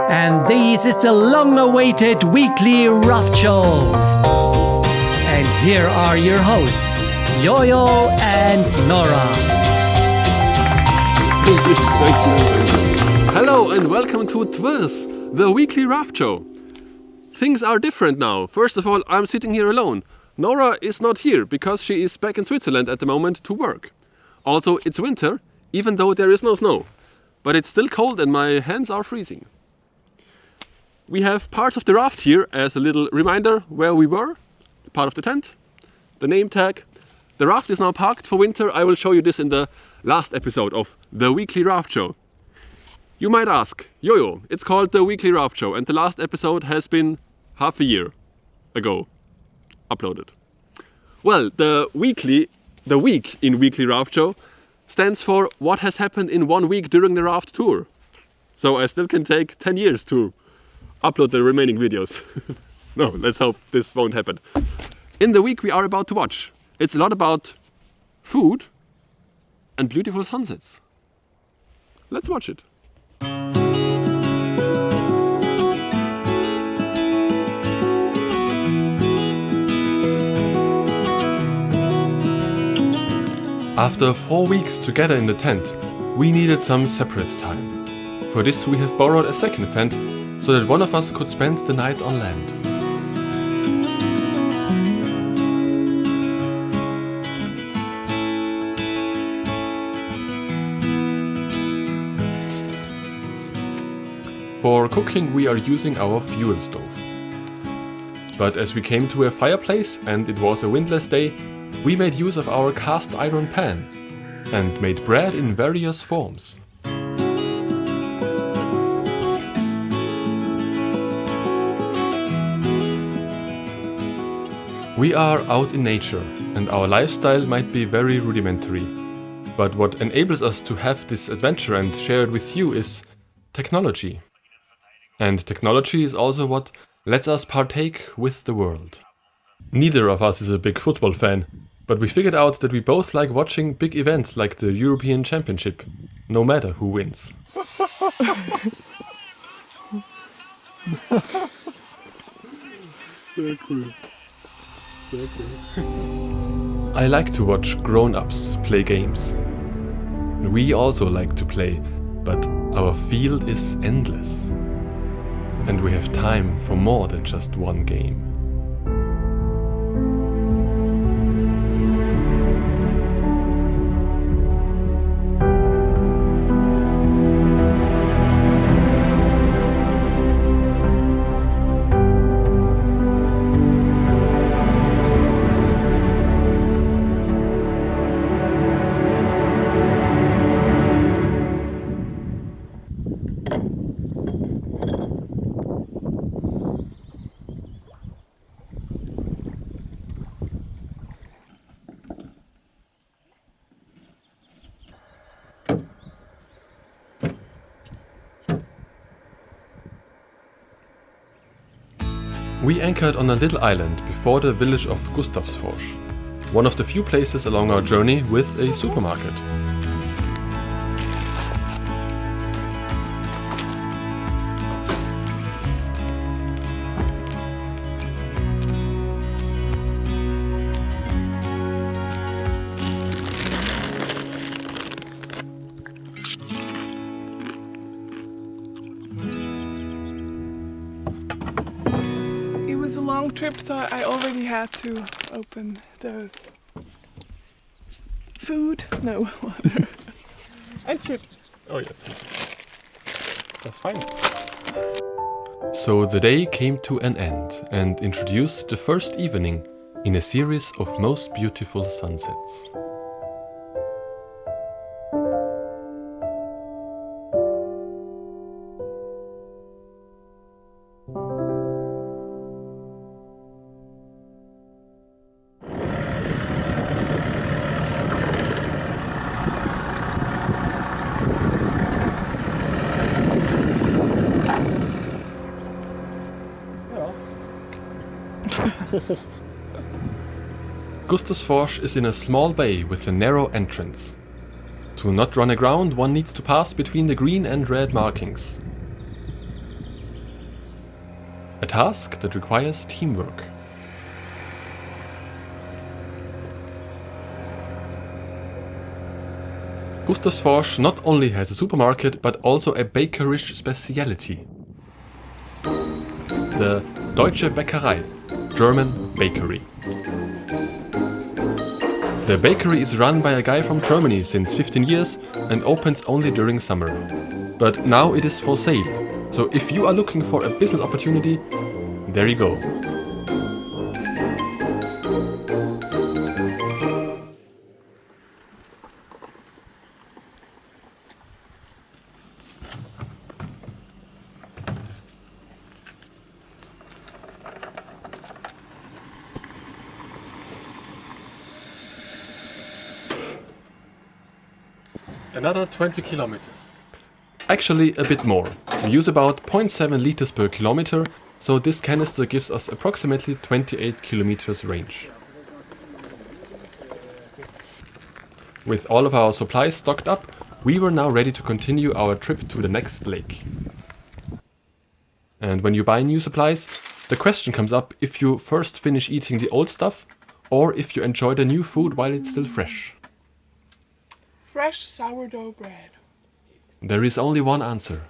and this is the long-awaited weekly Raft Show. And here are your hosts, Yo-Yo and Nora. Hello and welcome to Twiz, the weekly Raft Show. Things are different now. First of all, I'm sitting here alone. Nora is not here because she is back in Switzerland at the moment to work. Also, it's winter, even though there is no snow. But it's still cold and my hands are freezing. We have parts of the raft here as a little reminder where we were. Part of the tent, the name tag. The raft is now parked for winter. I will show you this in the last episode of the weekly Raft Show. You might ask, Yo-Yo, it's called the weekly Raft Show and the last episode has been half a year ago uploaded. Well, the week in weekly Raft Show stands for what has happened in 1 week during the raft tour. So I still can take 10 years to upload the remaining videos. No, let's hope this won't happen. In the week we are about to watch, it's a lot about food and beautiful sunsets. Let's watch it. After 4 weeks together in the tent, we needed some separate time. For this we have borrowed a second tent, so that one of us could spend the night on land. For cooking we are using our fuel stove. But as we came to a fireplace and it was a windless day, we made use of our cast iron pan and made bread in various forms. We are out in nature and our lifestyle might be very rudimentary, but what enables us to have this adventure and share it with you is technology. And technology is also what lets us partake with the world. Neither of us is a big football fan, but we figured out that we both like watching big events like the European Championship, no matter who wins. Very cool. I like to watch grown-ups play games. We also like to play, but our field is endless. And we have time for more than just one game. We anchored on a little island before the village of Christoffer, one of the few places along our journey with a supermarket. Long trip, so I already had to open those water and chips. Oh yes, that's fine. So the day came to an end and introduced the first evening in a series of most beautiful sunsets. Christoffer is in a small bay with a narrow entrance. To not run aground, one needs to pass between the green and red markings. a task that requires teamwork. Gustavsfors not only has a supermarket but also a bakerish speciality. The Deutsche Bäckerei, German bakery. The bakery is run by a guy from Germany since 15 years and opens only during summer. But now it is for sale, so if you are looking for a business opportunity, there you go. Another 20 kilometers. Actually a bit more. We use about 0.7 liters per kilometer, so this canister gives us approximately 28 kilometers range. With all of our supplies stocked up, we were now ready to continue our trip to the next lake. And when you buy new supplies, the question comes up if you first finish eating the old stuff or if you enjoy the new food while it's still fresh. Fresh sourdough bread. There is only one answer.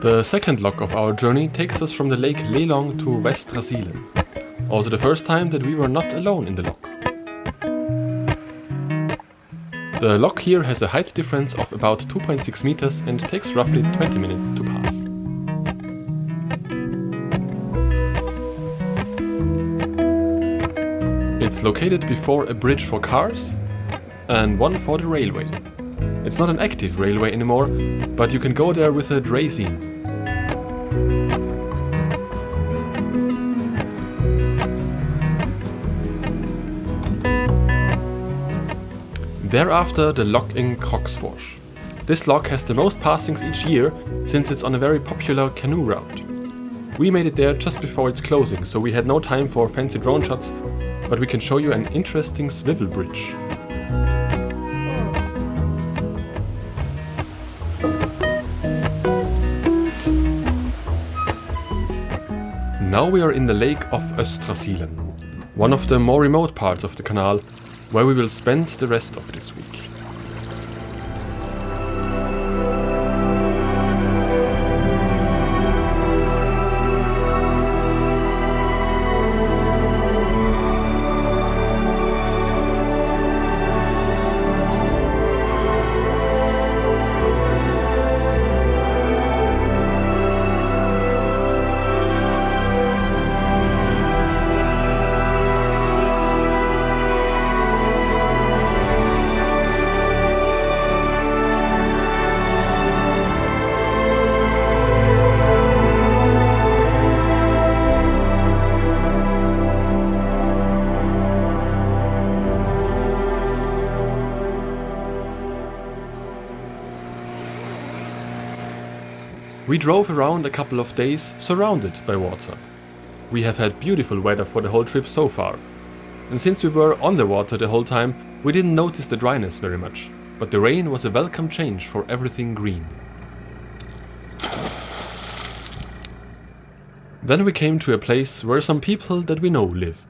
The second log of our journey takes us from the lake Lelong to Westra Sielen. Also the first time that we were not alone in the log. The log here has a height difference of about 2.6 meters and takes roughly 20 minutes to pass. It's located before a bridge for cars and one for the railway. It's not an active railway anymore, but you can go there with a draisine. Thereafter the log in Kroksfors. This log has the most passings each year since it's on a very popular canoe route. We made it there just before its closing, so we had no time for fancy drone shots, but we can show you an interesting swivel bridge. Now we are in the lake of Östra Sielen, one of the more remote parts of the canal, where we will spend the rest of this week. We drove around a couple of days surrounded by water. We have had beautiful weather for the whole trip so far. And since we were on the water the whole time, we didn't notice the dryness very much. But the rain was a welcome change for everything green. Then we came to a place where some people that we know live.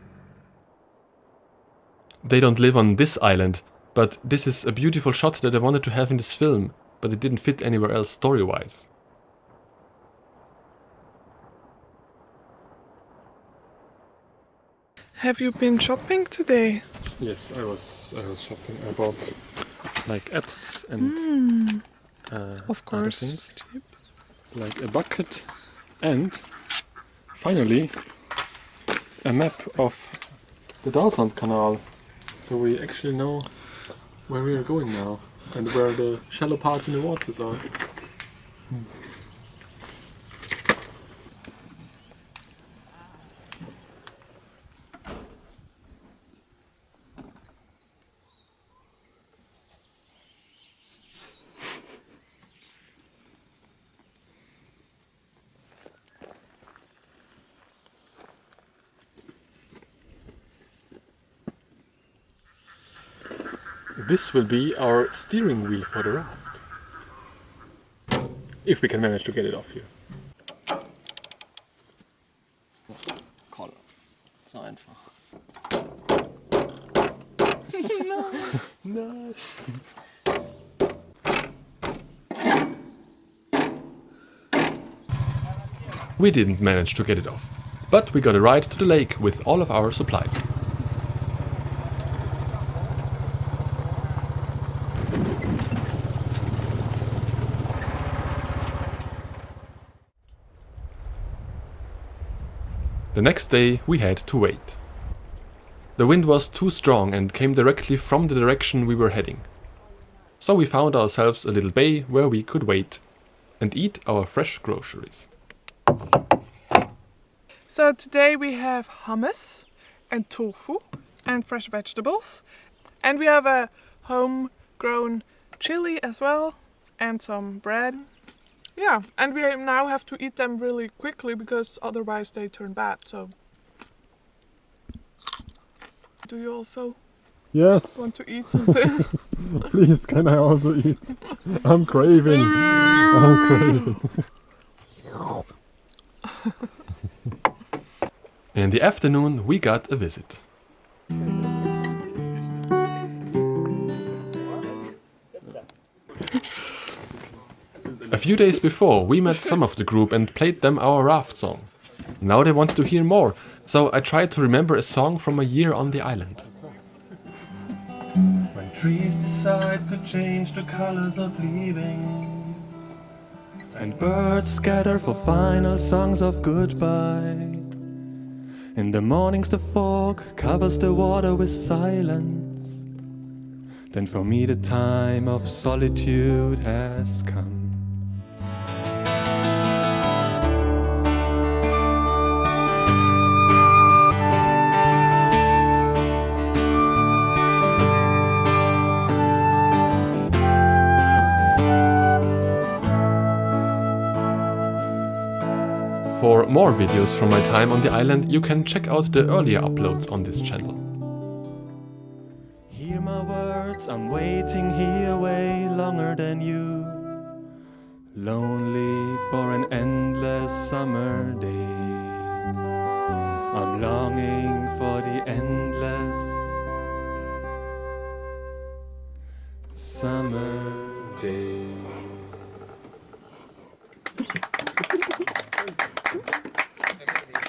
They don't live on this island, but this is a beautiful shot that I wanted to have in this film, but it didn't fit anywhere else story-wise. Have you been shopping today? Yes, I was shopping. I bought like apples and Of other course. things, like a bucket, and finally a map of the Dalsland Canal. So we actually know where we are going now and where the shallow parts in the waters are. this will be our steering wheel for the raft. If we can manage to get it off here. Kolla. Så einfach. No. We didn't manage to get it off, but we got a ride to the lake with all of our supplies. The next day we had to wait. The wind was too strong and came directly from the direction we were heading. So we found ourselves a little bay where we could wait and eat our fresh groceries. So today we have hummus and tofu and fresh vegetables. And we have a homegrown chili as well and some bread. Yeah, and we now have to eat them really quickly because otherwise they turn bad. So, do you also Yes, want to eat something? please, can I also eat? I'm craving. In the afternoon we got a visit. A few days before, we met some of the group and played them our Raft song. Now they wanted to hear more, so I tried to remember a song from a year on the island. When trees decide to change the colors of leaving, and birds scatter for final songs of goodbye. In the mornings the fog covers the water with silence. Then for me the time of solitude has come. For more videos from my time on the island, you can check out the earlier uploads on this channel. Hear my words, I'm waiting here way longer than you. Lonely for an endless summer day. I'm longing for the endless summer day.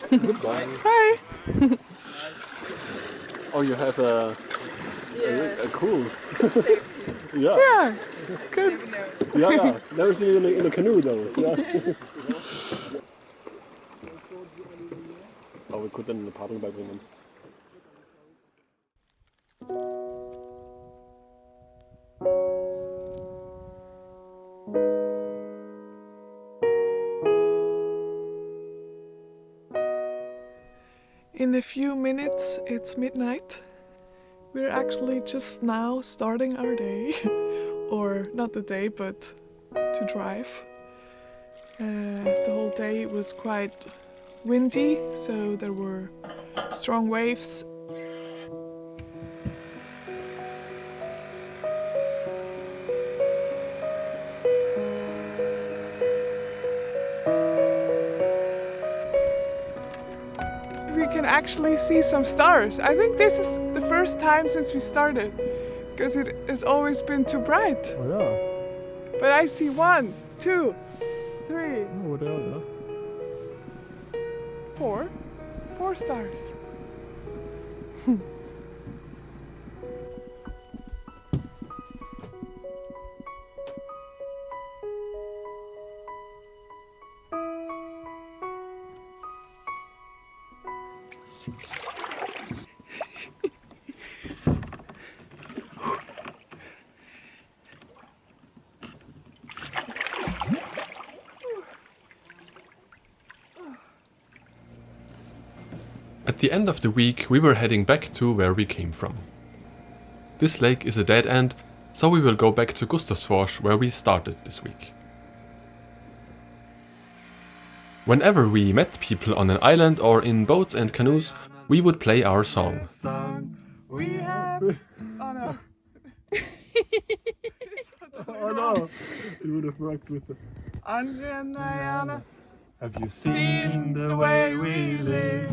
Hi! Oh, you have a cool. Yeah. Yeah, good. Yeah. Never seen it in a canoe though. Yeah. Oh, we could then eine Paarung beibringen. In a few minutes, it's midnight. We're actually just now starting our day. Or not the day, but to drive. The whole day was quite windy, so there were strong waves. We can actually see some stars. I think this is the first time since we started, because it has always been too bright. Oh yeah. But I see 1, 2, 3, Oh, there, yeah. 4 stars. At the end of the week, we were heading back to where we came from. This lake is a dead end, so we will go back to Gustavsfors where we started this week. Whenever we met people on an island or in boats and canoes, we would play our song. We have... Oh no. Oh no! It would have worked with the... Angie and Nayana. Have you seen the way we live?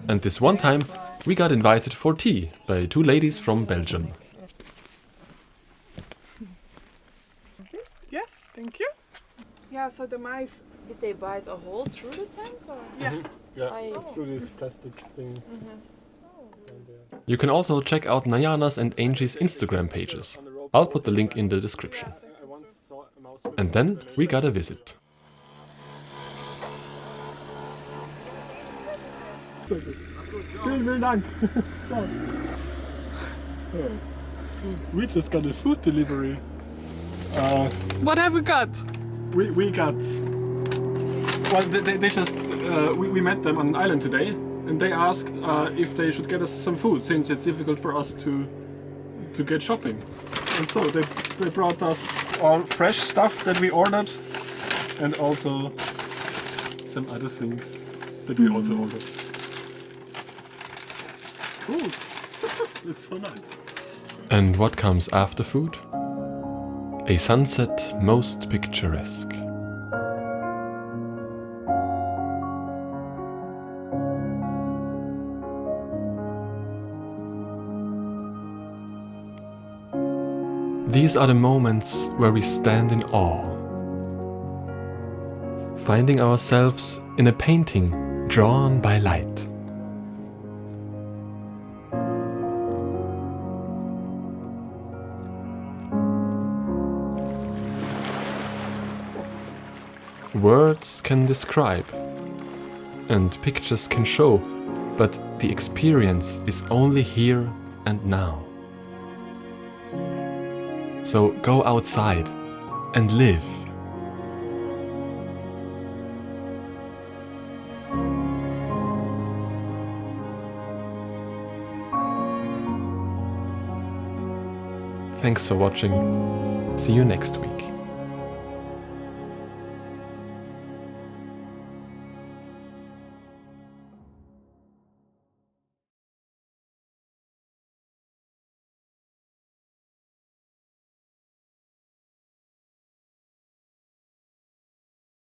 And this one time, we got invited for tea by two ladies from Belgium. Yes, thank you. Yeah, so the mice. Did they bite a hole through the tent or? Yeah. Yeah, Oh. through this plastic thing. Oh. You can also check out Nayana's and Angie's Instagram pages. I'll put the link in the description. And then we got a visit. Vielen Dank. We just got a food delivery. What have we got? We got... Well, they just... we met them on an island today, and they asked if they should get us some food, since it's difficult for us to get shopping. And so they brought us all fresh stuff that we ordered, and also some other things that we also ordered. Ooh, it's so nice. And what comes after food? A sunset most picturesque. These are the moments where we stand in awe, finding ourselves in a painting drawn by light. Words can describe, and pictures can show, but the experience is only here and now. So go outside and live. Thanks for watching. See you next week.